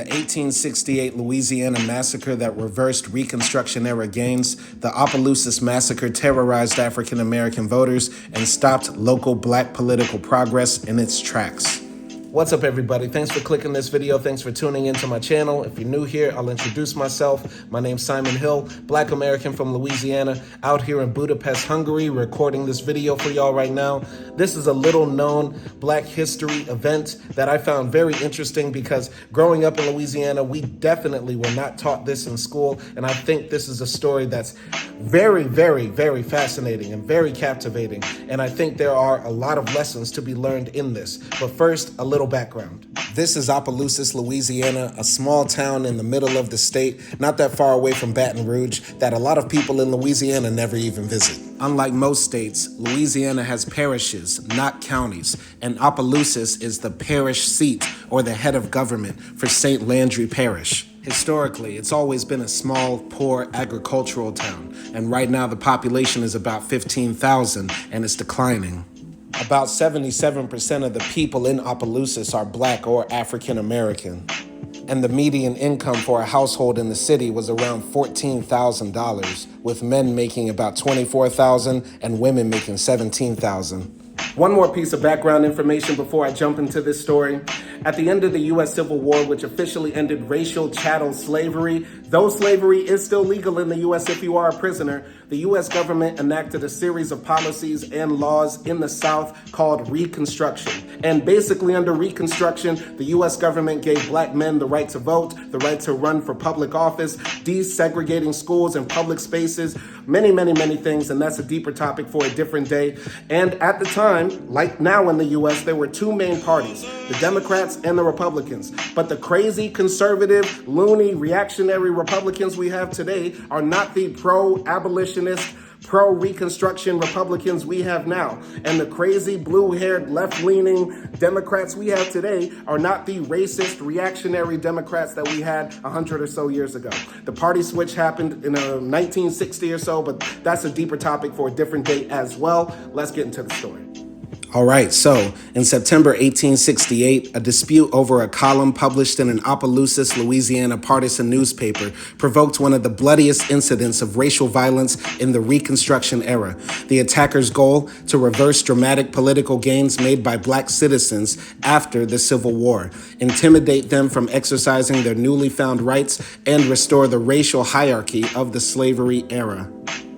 The 1868 Louisiana Massacre that reversed Reconstruction-era gains, the Opelousas Massacre terrorized African American voters and stopped local black political progress in its tracks. What's up, everybody? Thanks for clicking this video. Thanks for tuning into my channel. If you're new here, I'll introduce myself. My name's Simon Hill, Black American from Louisiana, out here in Budapest, Hungary, recording this video for y'all right now. This is a little known Black history event that I found very interesting because growing up in Louisiana, we definitely were not taught this in school. And I think this is a story that's very, very, very fascinating and very captivating. And I think there are a lot of lessons to be learned in this. But first, a little background. This is Opelousas, Louisiana, a small town in the middle of the state, not that far away from Baton Rouge, that a lot of people in Louisiana never even visit. Unlike most states, Louisiana has parishes, not counties, and Opelousas is the parish seat or the head of government for St. Landry Parish. Historically, it's always been a small, poor agricultural town, and right now the population is about 15,000 and it's declining. About 77% of the people in Opelousas are Black or African American, and the median income for a household in the city was around $14,000, with men making about $24,000 and women making $17,000. One more piece of background information before I jump into this story. At the end of the U.S. Civil War, which officially ended racial chattel slavery, though slavery is still legal in the U.S. if you are a prisoner, the U.S. government enacted a series of policies and laws in the South called Reconstruction. And basically under Reconstruction, the U.S. government gave Black men the right to vote, the right to run for public office, desegregating schools and public spaces, many, many, many things, and that's a deeper topic for a different day. And at the time, like now in the U.S., there were two main parties, the Democrats and the Republicans. But the crazy, conservative, loony, reactionary Republicans we have today are not the pro-abolitionist, pro-Reconstruction Republicans we have now. And the crazy, blue-haired, left-leaning Democrats we have today are not the racist, reactionary Democrats that we had 100 or so years ago. The party switch happened in 1960 or so, but that's a deeper topic for a different date as well. Let's get into the story. All right, so in September 1868, a dispute over a column published in an Opelousas, Louisiana partisan newspaper provoked one of the bloodiest incidents of racial violence in the Reconstruction era. The attackers' goal: to reverse dramatic political gains made by Black citizens after the Civil War, intimidate them from exercising their newly found rights, and restore the racial hierarchy of the slavery era.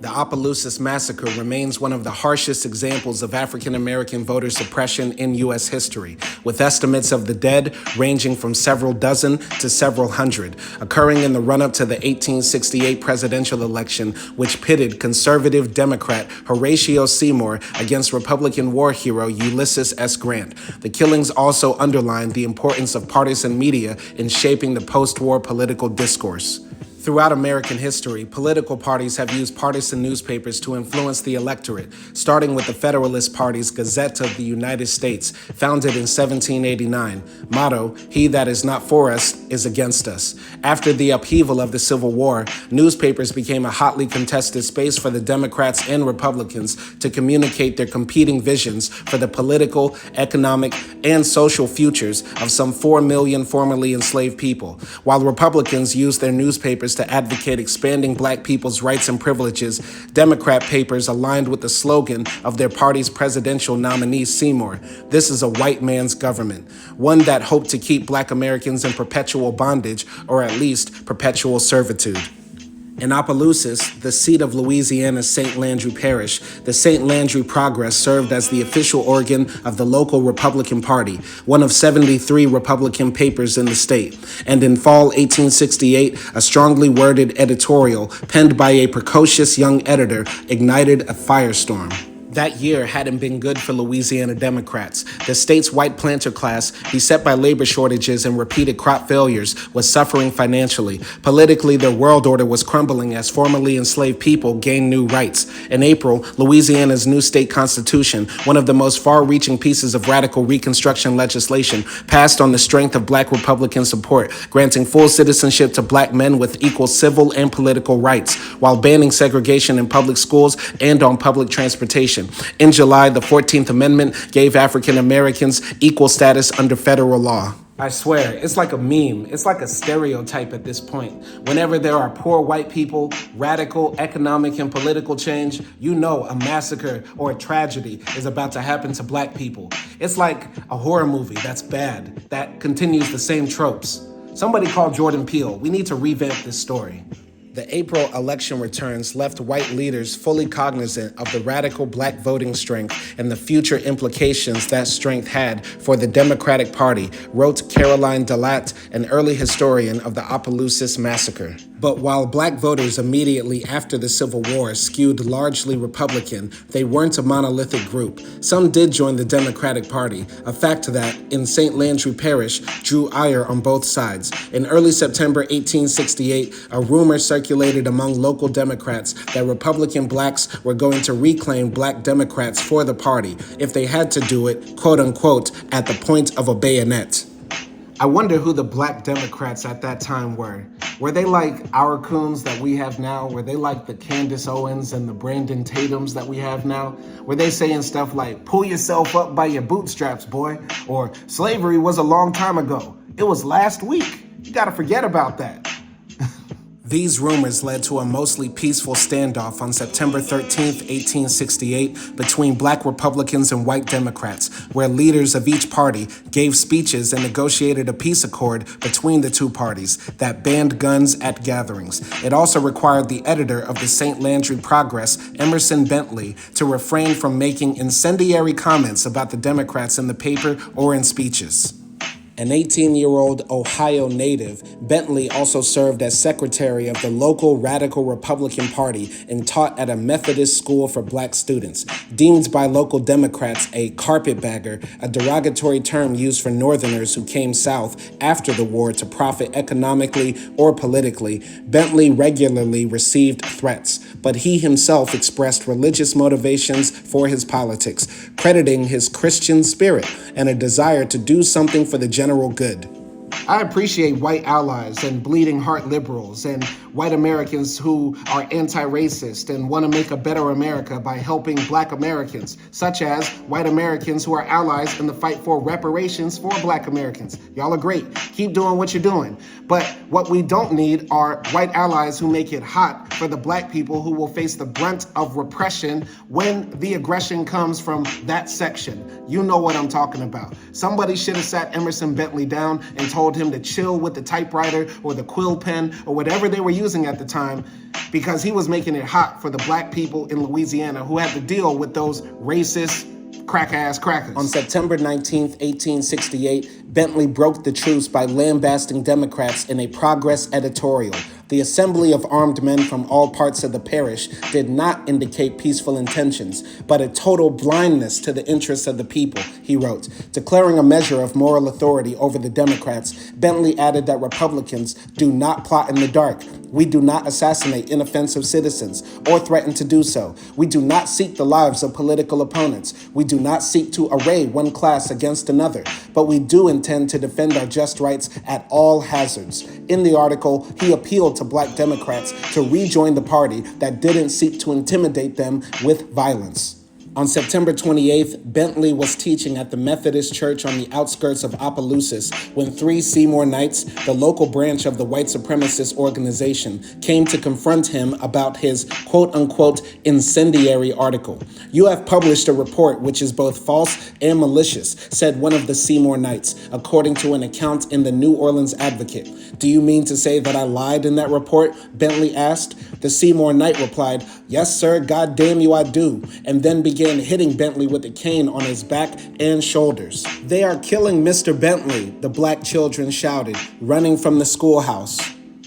The Opelousas Massacre remains one of the harshest examples of African American voter suppression in U.S. history, with estimates of the dead ranging from several dozen to several hundred, occurring in the run-up to the 1868 presidential election, which pitted conservative Democrat Horatio Seymour against Republican war hero Ulysses S. Grant. The killings also underlined the importance of partisan media in shaping the post-war political discourse. Throughout American history, political parties have used partisan newspapers to influence the electorate, starting with the Federalist Party's Gazette of the United States, founded in 1789. Motto: "He that is not for us is against us." After the upheaval of the Civil War, newspapers became a hotly contested space for the Democrats and Republicans to communicate their competing visions for the political, economic, and social futures of some 4 million formerly enslaved people, while Republicans used their newspapers to advocate expanding Black people's rights and privileges. Democrat papers aligned with the slogan of their party's presidential nominee, Seymour: "This is a white man's government," one that hoped to keep Black Americans in perpetual bondage, or at least perpetual servitude. In Opelousas, the seat of Louisiana's St. Landry Parish, the St. Landry Progress served as the official organ of the local Republican Party, one of 73 Republican papers in the state. And in fall 1868, a strongly worded editorial penned by a precocious young editor ignited a firestorm. That year hadn't been good for Louisiana Democrats. The state's white planter class, beset by labor shortages and repeated crop failures, was suffering financially. Politically, their world order was crumbling as formerly enslaved people gained new rights. In April, Louisiana's new state constitution, one of the most far-reaching pieces of radical Reconstruction legislation, passed on the strength of Black Republican support, granting full citizenship to Black men with equal civil and political rights, while banning segregation in public schools and on public transportation. In July, the 14th Amendment gave African Americans equal status under federal law. I swear, it's like a meme. It's like a stereotype at this point. Whenever there are poor white people, radical economic and political change, you know a massacre or a tragedy is about to happen to black people. It's like a horror movie that's bad, that continues the same tropes. Somebody call Jordan Peele. We need to revamp this story. The April election returns left white leaders fully cognizant of the radical black voting strength and the future implications that strength had for the Democratic Party, wrote Caroline Delatte, an early historian of the Opelousas Massacre. But while black voters immediately after the Civil War skewed largely Republican, they weren't a monolithic group. Some did join the Democratic Party, a fact that, in St. Landry Parish, drew ire on both sides. In early September 1868, a rumor circulated among local Democrats that Republican blacks were going to reclaim black Democrats for the party, if they had to do it, quote unquote, at the point of a bayonet. I wonder who the black Democrats at that time were. Were they like our coons that we have now? Were they like the Candace Owens and the Brandon Tatums that we have now? Were they saying stuff like, pull yourself up by your bootstraps, boy? Or slavery was a long time ago. It was last week. You gotta forget about that. These rumors led to a mostly peaceful standoff on September 13, 1868, between black Republicans and white Democrats, where leaders of each party gave speeches and negotiated a peace accord between the two parties that banned guns at gatherings. It also required the editor of the St. Landry Progress, Emerson Bentley, to refrain from making incendiary comments about the Democrats in the paper or in speeches. An 18-year-old Ohio native, Bentley also served as secretary of the local Radical Republican Party and taught at a Methodist school for black students. Deemed by local Democrats a carpetbagger, a derogatory term used for Northerners who came south after the war to profit economically or politically, Bentley regularly received threats, but he himself expressed religious motivations for his politics, crediting his Christian spirit and a desire to do something for the general good. I appreciate white allies and bleeding heart liberals and white Americans who are anti-racist and want to make a better America by helping black Americans, such as white Americans who are allies in the fight for reparations for black Americans. Y'all are great. Keep doing what you're doing. But what we don't need are white allies who make it hot for the black people who will face the brunt of repression when the aggression comes from that section. You know what I'm talking about. Somebody should have sat Emerson Bentley down and told him to chill with the typewriter or the quill pen or whatever they were using at the time, because he was making it hot for the black people in Louisiana who had to deal with those racist crack-ass crackers. On September 19, 1868, Bentley broke the truce by lambasting Democrats in a Progress editorial. The assembly of armed men from all parts of the parish did not indicate peaceful intentions, but a total blindness to the interests of the people, he wrote. Declaring a measure of moral authority over the Democrats, Bentley added that Republicans do not plot in the dark. We do not assassinate inoffensive citizens or threaten to do so. We do not seek the lives of political opponents. We do not seek to array one class against another, but we do intend to defend our just rights at all hazards. In the article, he appealed to black Democrats to rejoin the party that didn't seek to intimidate them with violence. On September 28th, Bentley was teaching at the Methodist Church on the outskirts of Opelousas when 3 Seymour Knights, the local branch of the white supremacist organization, came to confront him about his quote-unquote incendiary article. "You have published a report which is both false and malicious," said one of the Seymour Knights, according to an account in the New Orleans Advocate. "Do you mean to say that I lied in that report?" Bentley asked. The Seymour Knight replied, "Yes, sir, God damn you I do," and then began hitting Bentley with a cane on his back and shoulders. "They are killing Mr. Bentley," the black children shouted, running from the schoolhouse.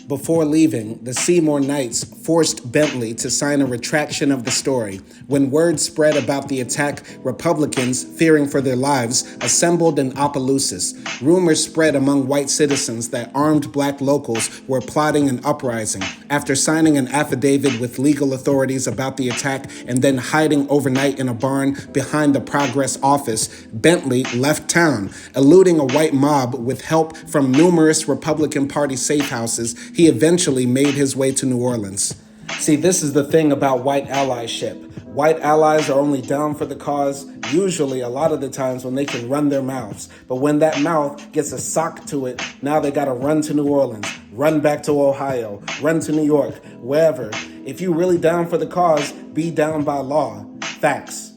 Before leaving, the Seymour Knights forced Bentley to sign a retraction of the story. When word spread about the attack, Republicans, fearing for their lives, assembled in Opelousas. Rumors spread among white citizens that armed black locals were plotting an uprising. After signing an affidavit with legal authorities about the attack and then hiding overnight in a barn behind the Progress office, Bentley left town. Eluding a white mob with help from numerous Republican Party safe houses, he eventually made his way to New Orleans. See, this is the thing about white allyship. White allies are only down for the cause, usually a lot of the times when they can run their mouths. But when that mouth gets a sock to it, now they gotta run to New Orleans, run back to Ohio, run to New York, wherever. If you really down for the cause, be down by law. Facts.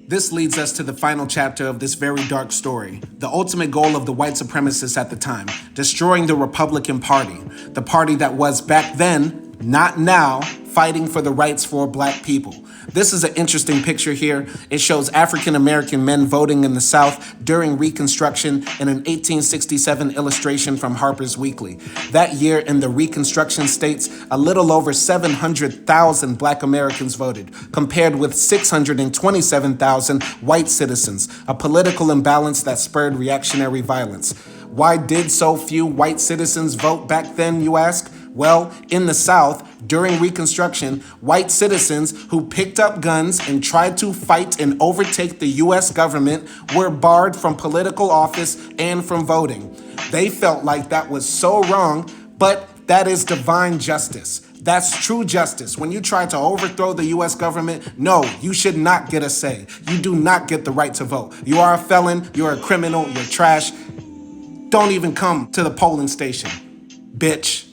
This leads us to the final chapter of this very dark story. The ultimate goal of the white supremacists at the time, destroying the Republican Party, the party that was back then, not now, fighting for the rights for black people. This is an interesting picture here. It shows African American men voting in the South during Reconstruction in an 1867 illustration from Harper's Weekly. That year in the Reconstruction states, a little over 700,000 black Americans voted, compared with 627,000 white citizens, a political imbalance that spurred reactionary violence. Why did so few white citizens vote back then, you ask? Well, in the South, during Reconstruction, white citizens who picked up guns and tried to fight and overtake the U.S. government were barred from political office and from voting. They felt like that was so wrong, but that is divine justice. That's true justice. When you try to overthrow the U.S. government, no, you should not get a say. You do not get the right to vote. You are a felon, you're a criminal, you're trash. Don't even come to the polling station, bitch.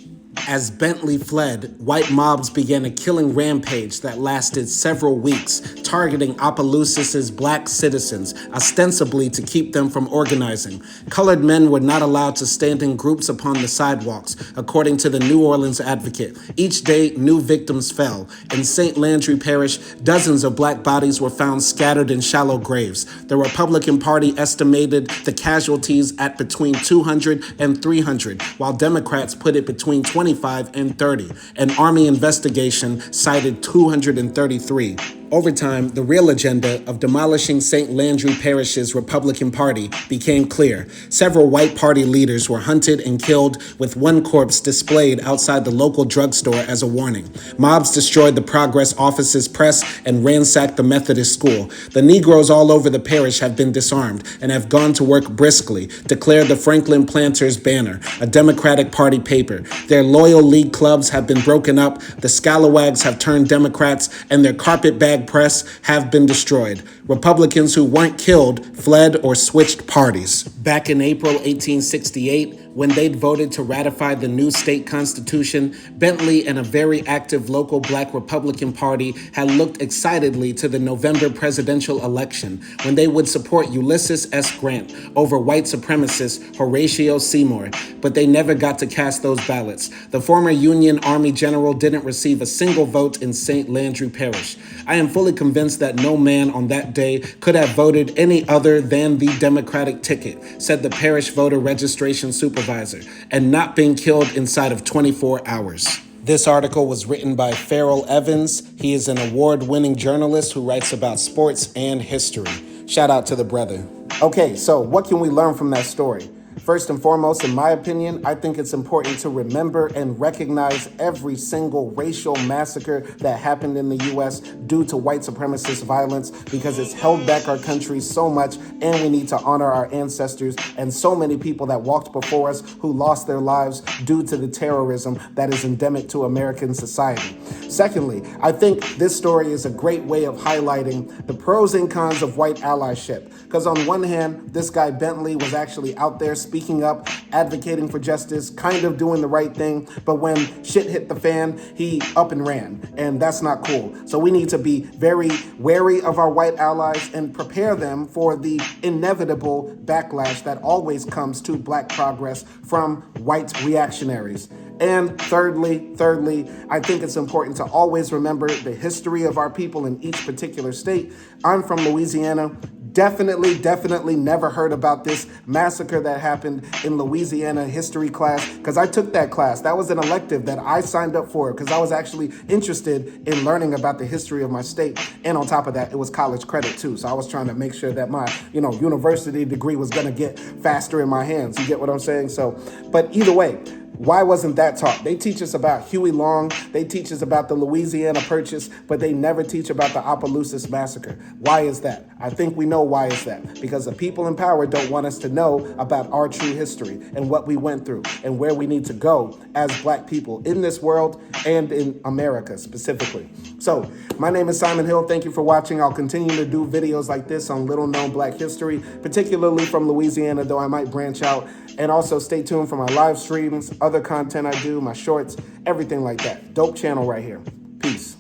As Bentley fled, white mobs began a killing rampage that lasted several weeks, targeting Opelousas' black citizens, ostensibly to keep them from organizing. Colored men were not allowed to stand in groups upon the sidewalks, according to the New Orleans Advocate. Each day, new victims fell. In St. Landry Parish, dozens of black bodies were found scattered in shallow graves. The Republican Party estimated the casualties at between 200 and 300, while Democrats put it between 25 and 30. An Army investigation cited 233. Over time, the real agenda of demolishing St. Landry Parish's Republican Party became clear. Several white party leaders were hunted and killed, with one corpse displayed outside the local drugstore as a warning. Mobs destroyed the Progress Office's press and ransacked the Methodist school. The Negroes all over the parish have been disarmed and have gone to work briskly, declared the Franklin Planters Banner, a Democratic Party paper. Their loyal league clubs have been broken up, the scalawags have turned Democrats, and their carpetbag press have been destroyed. Republicans who weren't killed fled or switched parties. Back in April 1868, when they'd voted to ratify the new state constitution, Bentley and a very active local black Republican Party had looked excitedly to the November presidential election, when they would support Ulysses S. Grant over white supremacist Horatio Seymour, but they never got to cast those ballots. The former Union Army general didn't receive a single vote in St. Landry Parish. I am fully convinced that no man on that day could have voted any other than the Democratic ticket, said the parish voter registration supervisor, and not being killed inside of 24 hours. This article was written by Farrell Evans. He is an award-winning journalist who writes about sports and history. Shout out to the brother. Okay, so what can we learn from that story? First and foremost, in my opinion, I think it's important to remember and recognize every single racial massacre that happened in the U.S. due to white supremacist violence, because it's held back our country so much, and we need to honor our ancestors and so many people that walked before us who lost their lives due to the terrorism that is endemic to American society. Secondly, I think this story is a great way of highlighting the pros and cons of white allyship, because on one hand, this guy Bentley was actually out there speaking up, advocating for justice, kind of doing the right thing. But when shit hit the fan, he up and ran. And that's not cool. So we need to be very wary of our white allies and prepare them for the inevitable backlash that always comes to black progress from white reactionaries. And thirdly, I think it's important to always remember the history of our people in each particular state. I'm from Louisiana. Definitely never heard about this massacre that happened in Louisiana history class, because I took that class. That was an elective that I signed up for because I was actually interested in learning about the history of my state. And on top of that, it was college credit too. So I was trying to make sure that my, university degree was going to get faster in my hands. You get what I'm saying? So, but either way, Why wasn't that taught? They teach us about Huey Long, they teach us about the Louisiana Purchase, but they never teach about the Opelousas Massacre. Why is that? I think we know why is that. Because the people in power don't want us to know about our true history and what we went through and where we need to go as Black people in this world and in America specifically. So, my name is Simon Hill. Thank you for watching. I'll continue to do videos like this on little known Black history, particularly from Louisiana, though I might branch out. And also stay tuned for my live streams, other content I do, my shorts, everything like that. Dope channel right here. Peace.